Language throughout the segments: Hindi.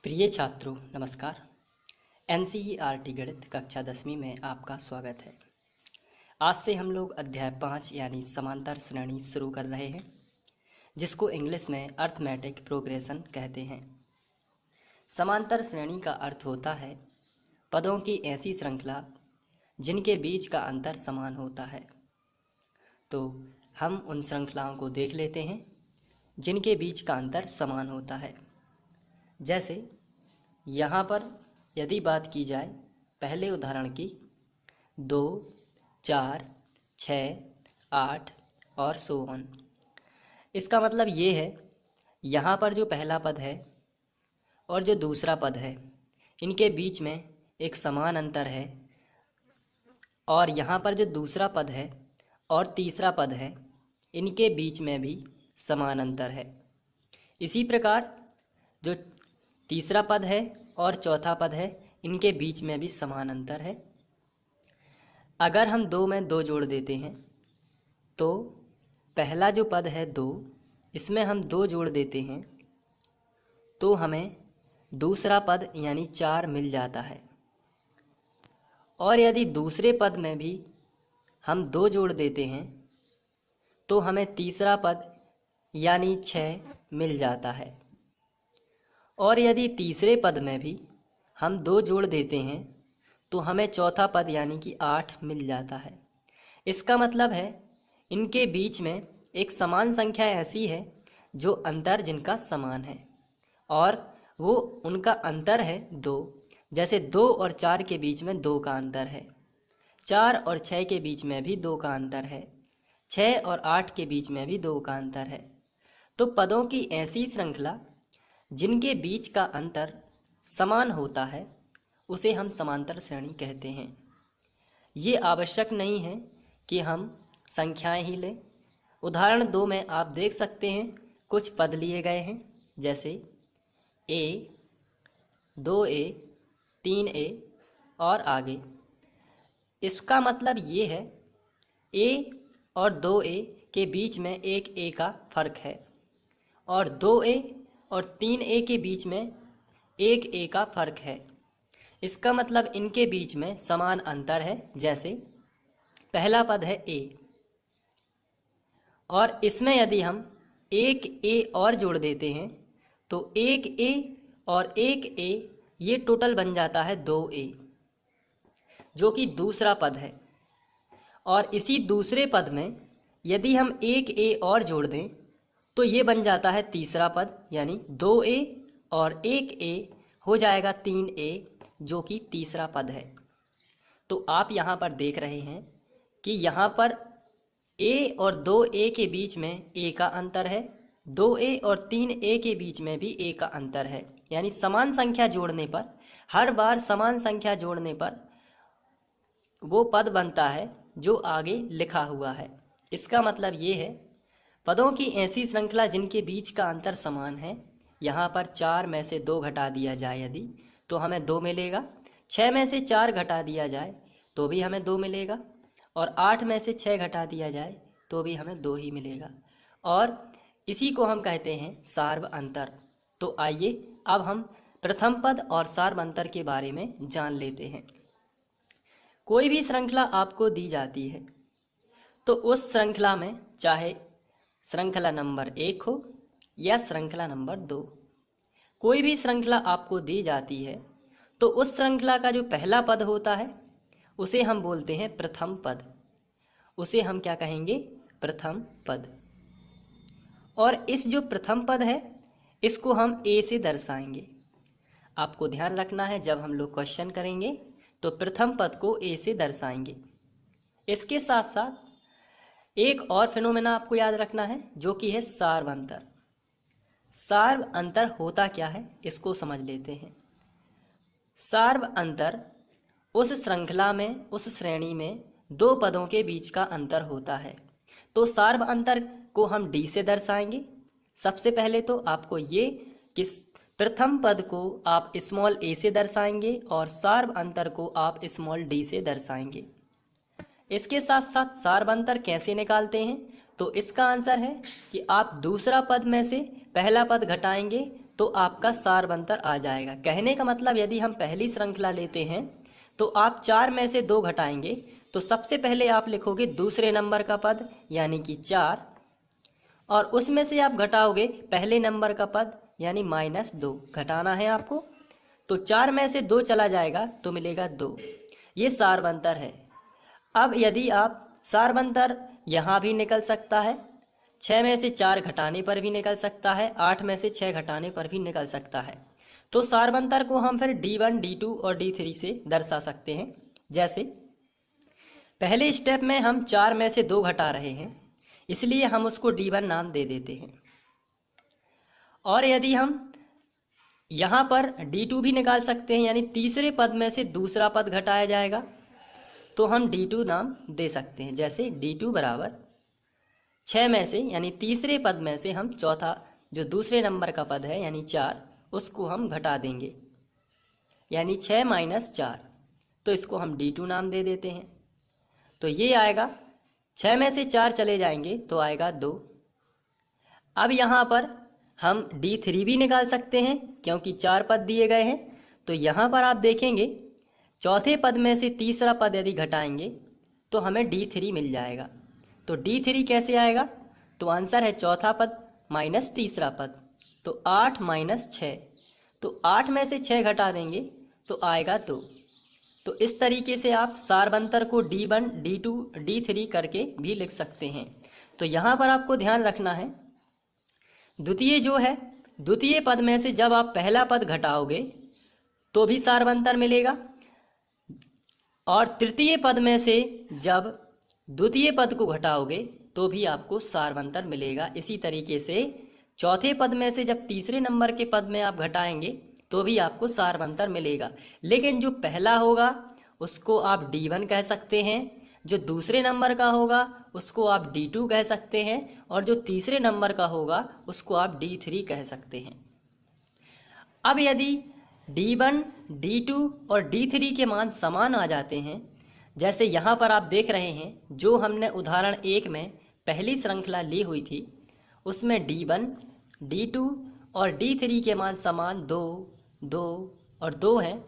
प्रिय छात्रों नमस्कार। एनसीईआरटी गणित कक्षा 10वीं में आपका स्वागत है। आज से हम लोग अध्याय 5 यानी समांतर श्रेणी शुरू कर रहे हैं, जिसको इंग्लिश में अर्थमेटिक प्रोग्रेशन कहते हैं। समांतर श्रेणी का अर्थ होता है पदों की ऐसी श्रृंखला जिनके बीच का अंतर समान होता है। तो हम उन श्रृंखलाओं को देख लेते हैं जिनके बीच का अंतर समान होता है। जैसे यहाँ पर यदि बात की जाए पहले उदाहरण की 2, 4, 6, 8 और सो ऑन। इसका मतलब ये है यहाँ पर जो पहला पद है और जो दूसरा पद है इनके बीच में एक समान अंतर है, और यहाँ पर जो दूसरा पद है और तीसरा पद है इनके बीच में भी समान अंतर है। इसी प्रकार जो तीसरा पद है और चौथा पद है इनके बीच में भी समान अंतर है। अगर हम 2 में 2 जोड़ देते हैं तो पहला जो पद है 2, इसमें हम 2 जोड़ देते हैं तो हमें दूसरा पद यानी 4 मिल जाता है। और यदि दूसरे पद में भी हम 2 जोड़ देते हैं तो हमें तीसरा पद यानी 6 मिल जाता है। और यदि तीसरे पद में भी हम 2 जोड़ देते हैं तो हमें चौथा पद यानी कि 8 मिल जाता है। इसका मतलब है इनके बीच में एक समान संख्या ऐसी है जो अंतर जिनका समान है, और वो उनका अंतर है 2। जैसे 2 और 4 के बीच में 2 का अंतर है, 4 और 6 के बीच में भी 2 का अंतर है, 6 और 8 के बीच में भी 2 का अंतर है। तो पदों की ऐसी श्रृंखला जिनके बीच का अंतर समान होता है उसे हम समांतर श्रेणी कहते हैं। ये आवश्यक नहीं है कि हम संख्याएं ही लें। उदाहरण 2 में आप देख सकते हैं कुछ पद लिए गए हैं, जैसे a, 2a, 3a और आगे। इसका मतलब ये है a और 2a के बीच में एक a का फर्क है, और 2a और 3a के बीच में एक a का फर्क है। इसका मतलब इनके बीच में समान अंतर है। जैसे पहला पद है a, और इसमें यदि हम एक a और जोड़ देते हैं तो एक a और एक a ये टोटल बन जाता है 2a, जो कि दूसरा पद है। और इसी दूसरे पद में यदि हम एक a और जोड़ दें तो ये बन जाता है तीसरा पद, यानी 2a और एक a हो जाएगा 3a, जो कि तीसरा पद है। तो आप यहाँ पर देख रहे हैं कि यहाँ पर a और 2a के बीच में a का अंतर है, 2a और 3a के बीच में भी a का अंतर है। यानी समान संख्या जोड़ने पर, हर बार समान संख्या जोड़ने पर वो पद बनता है जो आगे लिखा हुआ है। इसका मतलब ये है पदों की ऐसी श्रृंखला जिनके बीच का अंतर समान है। यहाँ पर 4 में से 2 घटा दिया जाए यदि तो हमें 2 मिलेगा, 6 में से 4 घटा दिया जाए तो भी हमें 2 मिलेगा, और 8 में से 6 घटा दिया जाए तो भी हमें 2 ही मिलेगा। और इसी को हम कहते हैं सार्व अंतर। तो आइए अब हम प्रथम पद और सार्व अंतर के बारे में जान लेते हैं। कोई भी श्रृंखला आपको दी जाती है तो उस श्रृंखला में चाहे श्रृंखला नंबर 1 हो या श्रृंखला नंबर 2, कोई भी श्रृंखला आपको दी जाती है तो उस श्रृंखला का जो पहला पद होता है उसे हम बोलते हैं प्रथम पद। उसे हम क्या कहेंगे? प्रथम पद। और इस जो प्रथम पद है इसको हम a से दर्शाएंगे। आपको ध्यान रखना है, जब हम लोग क्वेश्चन करेंगे तो प्रथम पद को a से दर्शाएंगे। इसके साथ साथ एक और फिनोमेना आपको याद रखना है, जो कि है सार्व अंतर। सार्व अंतर होता क्या है इसको समझ लेते हैं। सार्व अंतर उस श्रृंखला में, उस श्रेणी में 2 पदों के बीच का अंतर होता है। तो सार्व अंतर को हम d से दर्शाएंगे। सबसे पहले तो आपको ये कि प्रथम पद को आप स्मॉल a से दर्शाएंगे और सार्व अंतर को आप स्मॉल d से दर्शाएंगे। इसके साथ साथ सार्व अंतर कैसे निकालते हैं, तो इसका आंसर है कि आप दूसरा पद में से पहला पद घटाएंगे तो आपका सारवंतर आ जाएगा। कहने का मतलब यदि हम पहली श्रृंखला लेते हैं तो आप 4 में से 2 घटाएंगे, तो सबसे पहले आप लिखोगे दूसरे नंबर का पद यानी कि 4, और उसमें से आप घटाओगे पहले नंबर का पद यानी -2 घटाना है आपको। तो 4 में से 2 चला जाएगा तो मिलेगा 2। ये सारवंतर है। अब यदि आप सारवंतर यहाँ भी निकल सकता है, 6 में से 4 घटाने पर भी निकल सकता है, 8 में से 6 घटाने पर भी निकल सकता है। तो सारवंतर को हम फिर D1, D2 और D3 से दर्शा सकते हैं। जैसे पहले स्टेप में हम 4 में से 2 घटा रहे हैं, इसलिए हम उसको D1 नाम दे देते हैं। और यदि हम यहाँ पर D2 भी निकाल सकते हैं, यानी तीसरे पद में से दूसरा पद घटाया जाएगा, तो हम D2 नाम दे सकते हैं। जैसे D2 बराबर 6 में से यानी तीसरे पद में से हम चौथा जो दूसरे नंबर का पद है यानी 4, उसको हम घटा देंगे, यानी 6 - 4, तो इसको हम D2 नाम दे देते हैं। तो ये आएगा, 6 में से 4 चले जाएंगे तो आएगा 2। अब यहाँ पर हम D3 भी निकाल सकते हैं क्योंकि 4 पद दिए गए हैं। तो यहाँ पर आप देखेंगे चौथे पद में से तीसरा पद यदि घटाएंगे तो हमें D3 मिल जाएगा। तो D3 कैसे आएगा? तो आंसर है चौथा पद माइनस तीसरा पद, तो 8 - 6, तो 8 में से 6 घटा देंगे तो आएगा 2। तो इस तरीके से आप सारवंतर को D1, D2, D3 करके भी लिख सकते हैं। तो यहाँ पर आपको ध्यान रखना है, द्वितीय जो है, द्वितीय पद में से जब आप पहला पद घटाओगे तो भी सारवंतर मिलेगा, और तृतीय पद में से जब द्वितीय पद को घटाओगे तो भी आपको सारवंतर मिलेगा। इसी तरीके से चौथे पद में से जब तीसरे नंबर के पद में आप घटाएंगे तो भी आपको सारवंतर मिलेगा। लेकिन जो पहला होगा उसको आप D1 कह सकते हैं, जो दूसरे नंबर का होगा उसको आप D2 कह सकते हैं, और जो तीसरे नंबर का होगा उसको आप D3 कह सकते हैं। अब यदि D1, D2 और D3 के मान समान आ जाते हैं, जैसे यहाँ पर आप देख रहे हैं, जो हमने उदाहरण 1 में पहली श्रृंखला ली हुई थी उसमें D1, D2 और D3 के मान समान 2, 2 और 2 हैं।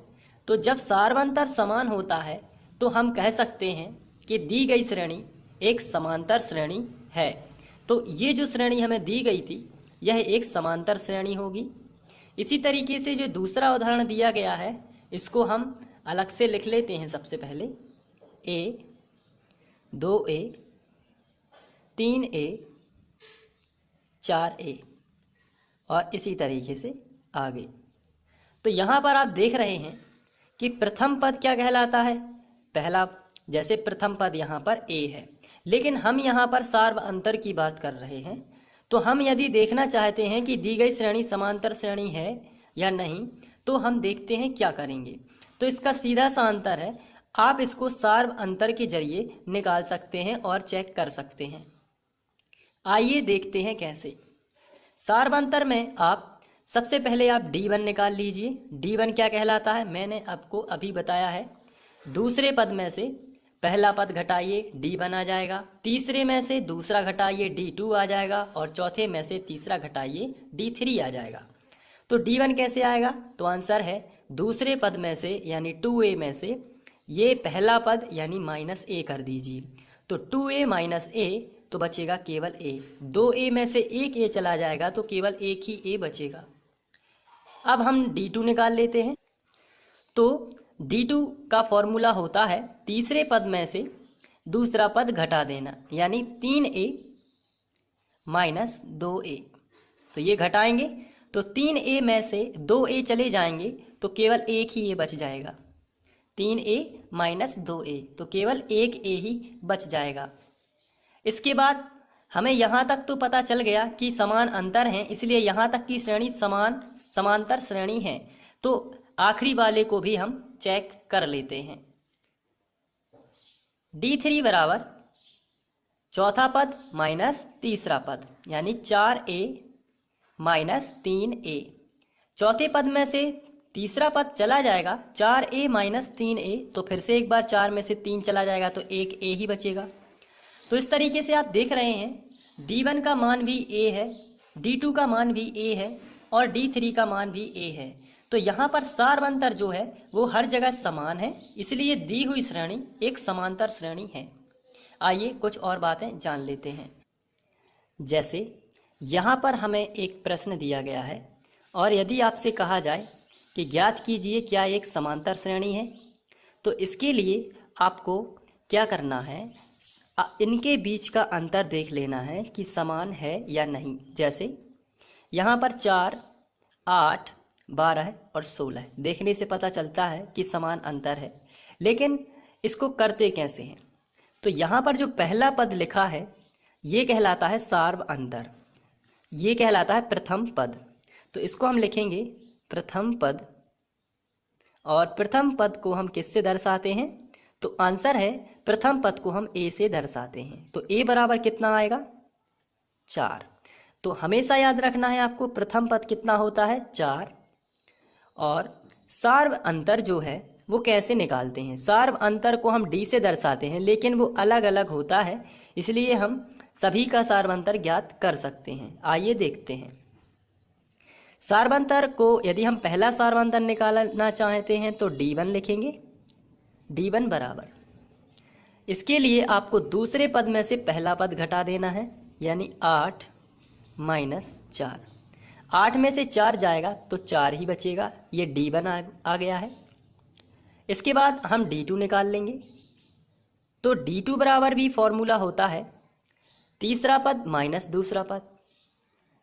तो जब सारवंतर समान होता है तो हम कह सकते हैं कि दी गई श्रेणी एक समांतर श्रेणी है। तो ये जो श्रेणी हमें दी गई थी यह एक समांतर श्रेणी होगी। इसी तरीके से जो दूसरा उदाहरण दिया गया है इसको हम अलग से लिख लेते हैं। सबसे पहले A, 2A, 3A, 4A और इसी तरीके से आगे। तो यहाँ पर आप देख रहे हैं कि प्रथम पद क्या कहलाता है? पहला, जैसे प्रथम पद यहाँ पर A है, लेकिन हम यहाँ पर सारवंतर की बात कर रहे हैं। तो हम यदि देखना चाहते हैं कि दी गई श्रेणी समांतर श्रेणी है या नहीं, तो हम देखते हैं क्या करेंगे। तो इसका सीधा सा अंतर है, आप इसको सारवंतर के जरिए निकाल सकते हैं और चेक कर सकते हैं। आइए देखते हैं कैसे। सारवंतर में आप सबसे पहले आप D1 निकाल लीजिए। D1 क्या कहलाता है? मैंने आपको अभी बताया है। दूसरे पद में से पहला पद घटाइए D1 आ जाएगा, तीसरे में से दूसरा घटाइए D2 आ जाएगा, और चौथे में से तीसरा घटाइए D3 आ जाएगा। तो D1 कैसे आएगा? तो आंसर है दूसरे पद में से यानी 2A में से ये पहला पद यानी -A कर दीजिए। तो 2A - A तो बचेगा केवल A। 2A में से एक A चला जाएगा तो केवल एक ही A बचेगा। अब हम D2 निकाल लेते हैं। तो D2 का फॉर्मूला होता है तीसरे पद में से दूसरा पद घटा देना, यानी 3A - 2A। तो ये घटाएंगे तो 3A में से 2A चले जाएंगे तो केवल एक ही A बच जाएगा। 3A - 2A तो केवल एक A ही बच जाएगा। इसके बाद हमें यहाँ तक तो पता चल गया कि समान अंतर हैं, इसलिए यहाँ तक की श्रेणी समांतर श्रेणी है। तो आखिरी वाले को भी हम चेक कर लेते हैं। D3 बराबर चौथा पद माइनस तीसरा पद यानी 4A - 3A। चौथे पद में से तीसरा पद चला जाएगा, 4A - 3A, तो फिर से एक बार 4 में से 3 चला जाएगा तो एक A ही बचेगा। तो इस तरीके से आप देख रहे हैं D1 का मान भी A है, D2 का मान भी A है, और D3 का मान भी A है। तो यहाँ पर सार्वंतर जो है वो हर जगह समान है, इसलिए दी हुई श्रेणी एक समांतर श्रेणी है। आइए कुछ और बातें जान लेते हैं। जैसे यहाँ पर हमें एक प्रश्न दिया गया है और यदि आपसे कहा जाए कि ज्ञात कीजिए क्या एक समांतर श्रेणी है, तो इसके लिए आपको क्या करना है, इनके बीच का अंतर देख लेना है कि समान है या नहीं। जैसे यहाँ पर 4, 8, 12 और 16 देखने से पता चलता है कि समान अंतर है, लेकिन इसको करते कैसे हैं? तो यहाँ पर जो पहला पद लिखा है ये कहलाता है सार्व अंतर, ये कहलाता है प्रथम पद। तो इसको हम लिखेंगे प्रथम पद, और प्रथम पद को हम किससे दर्शाते हैं? तो आंसर है प्रथम पद को हम ए से दर्शाते हैं। तो ए बराबर कितना आएगा? 4। तो हमेशा याद रखना है आपको प्रथम पद कितना होता है? 4। और सार्व अंतर जो है वो कैसे निकालते हैं? सार्व अंतर को हम डी से दर्शाते हैं, लेकिन वो अलग अलग होता है, इसलिए हम सभी का सार्वंतर ज्ञात कर सकते हैं। आइए देखते हैं। सार्वंतर को यदि हम पहला सार्वंतर निकालना चाहते हैं तो D1 लिखेंगे। D1 बराबर, इसके लिए आपको दूसरे पद में से पहला पद घटा देना है, यानी 8 - 4। 8 में से 4 जाएगा तो 4 ही बचेगा, ये D1 आ गया है। इसके बाद हम D2 निकाल लेंगे। तो D2 बराबर भी फॉर्मूला होता है तीसरा पद माइनस दूसरा पद,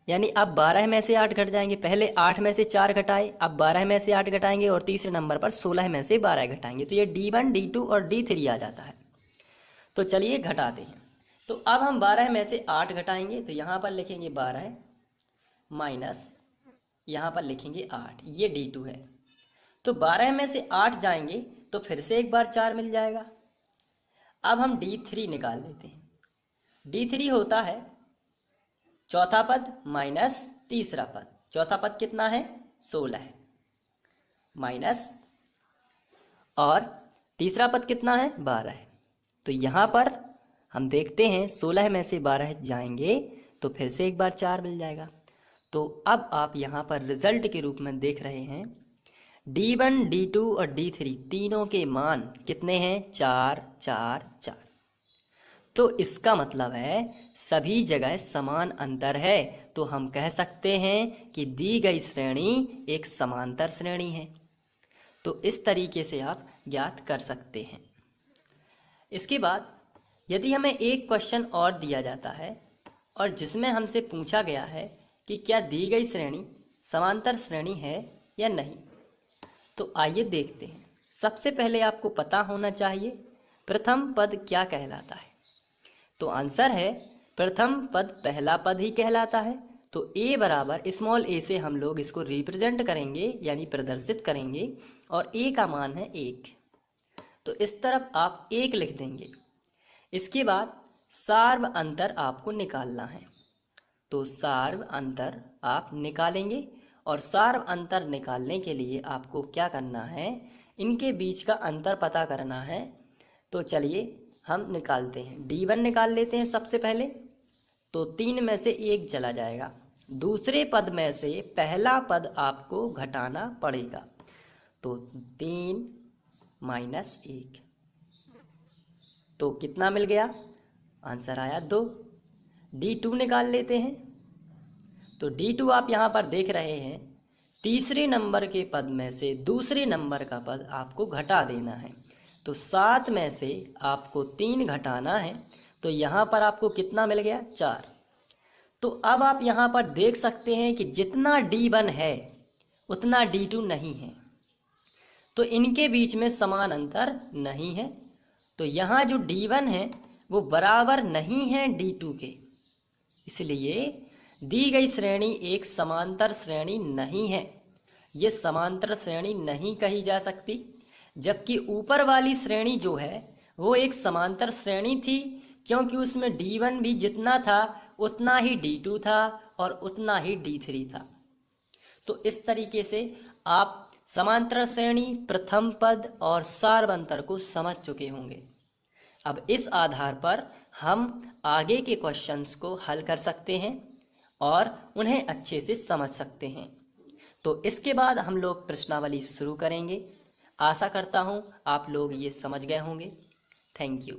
यानी अब 12 में से 8 घट जाएंगे। पहले 8 में से 4 घटाए, अब 12 में से 8 घटाएंगे और तीसरे नंबर पर 16 में से 12 घटाएंगे। तो ये D1, D2 और D3 आ जाता है। तो चलिए घटाते हैं। तो अब हम 12 में से 8 घटाएंगे, तो यहाँ पर लिखेंगे 12 माइनस यहाँ पर लिखेंगे 8, ये D2 है। तो 12 में से 8 जाएंगे तो फिर से एक बार 4 मिल जाएगा। अब हम D3 निकाल लेते हैं। D3 होता है चौथा पद माइनस तीसरा पद। चौथा पद कितना है? 16 है, माइनस, और तीसरा पद कितना है? 12 है। तो यहाँ पर हम देखते हैं 16 में से 12 जाएंगे तो फिर से एक बार 4 मिल जाएगा। तो अब आप यहाँ पर रिजल्ट के रूप में देख रहे हैं D1, D2 और D3 तीनों के मान कितने हैं? 4, 4, 4। तो इसका मतलब है सभी जगह समान अंतर है। तो हम कह सकते हैं कि दी गई श्रेणी एक समांतर श्रेणी है। तो इस तरीके से आप ज्ञात कर सकते हैं। इसके बाद यदि हमें एक क्वेश्चन और दिया जाता है और जिसमें हमसे पूछा गया है कि क्या दी गई श्रेणी समांतर श्रेणी है या नहीं, तो आइए देखते हैं। सबसे पहले आपको पता होना चाहिए प्रथम पद क्या कहलाता है। तो आंसर है प्रथम पद पहला पद ही कहलाता है। तो A बराबर स्मॉल a से हम लोग इसको रिप्रेजेंट करेंगे, यानी प्रदर्शित करेंगे, और A का मान है 1। तो इस तरफ आप 1 लिख देंगे। इसके बाद सार्व अंतर आपको निकालना है। तो सार्व अंतर आप निकालेंगे, और सार्व अंतर निकालने के लिए आपको क्या करना है? इनके बीच का अंतर पता करना है। तो चलिए हम निकालते हैं। D1 निकाल लेते हैं सबसे पहले। तो 3 में से 1 चला जाएगा। दूसरे पद में से पहला पद आपको घटाना पड़ेगा। तो 3 - 1, तो कितना मिल गया? आंसर आया 2। D2 निकाल लेते हैं। तो D2 आप यहाँ पर देख रहे हैं, तीसरे नंबर के पद में से दूसरे नंबर का पद आपको घटा देना है। तो 7 में से आपको 3 घटाना है। तो यहाँ पर आपको कितना मिल गया? 4। तो अब आप यहाँ पर देख सकते हैं कि जितना D1 है उतना D2 नहीं है। तो इनके बीच में समान अंतर नहीं है। तो यहाँ जो D1 है वो बराबर नहीं है D2 के, इसलिए दी गई श्रेणी एक समांतर श्रेणी नहीं है। ये समांतर श्रेणी नहीं कही जा सकती। जबकि ऊपर वाली श्रेणी जो है वो एक समांतर श्रेणी थी, क्योंकि उसमें D1 भी जितना था उतना ही D2 था और उतना ही D3 था। तो इस तरीके से आप समांतर श्रेणी, प्रथम पद और सार्वंतर को समझ चुके होंगे। अब इस आधार पर हम आगे के क्वेश्चंस को हल कर सकते हैं और उन्हें अच्छे से समझ सकते हैं। तो इसके बाद हम लोग प्रश्नावली शुरू करेंगे। आशा करता हूँ आप लोग ये समझ गए होंगे। Thank you.